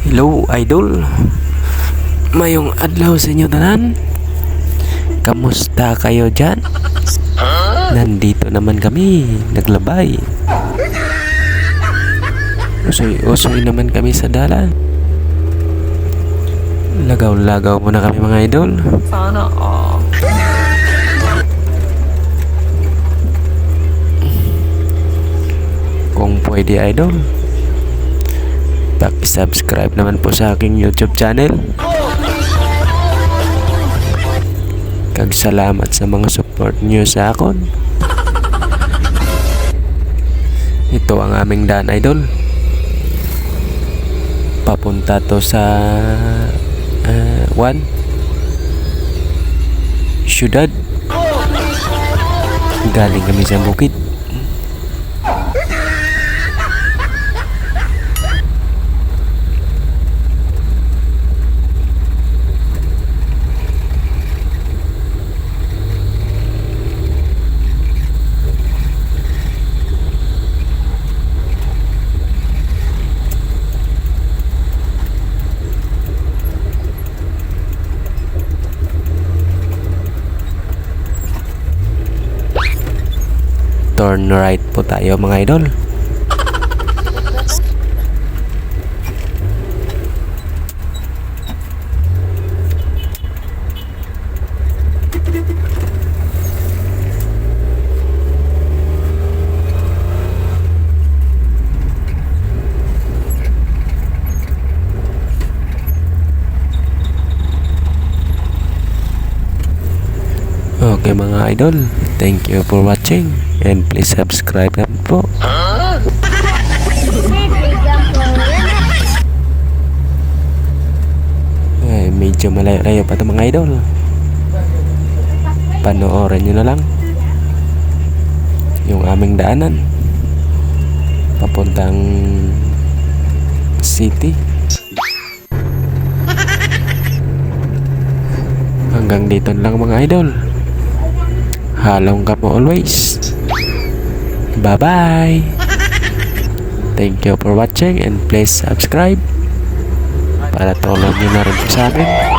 Hello idol, mayong adlaw sa inyo tanan. Kamusta kayo dyan? Nandito naman kami, naglabay. Usoy naman kami sa dalan. Lagaw-lagaw muna kami mga idol. Sana all. Kung pwede idol, paki-subscribe naman po sa aking YouTube channel. Kag salamat sa mga support nyo sa akon. Ito ang aming daan idol. Papunta to sa syudad. Galing kami sa bukid. Turn right po tayo mga idol. Okay mga idol, thank you for watching and please subscribe na po. Ay, medyo malayo pa ito mga idol. Panoorin nyo na lang yung aming daanan papuntang city. Hanggang dito lang mga idol. Halong ka mo always. Bye-bye. Thank you for watching and please subscribe para tulong nyo na rin po sa akin.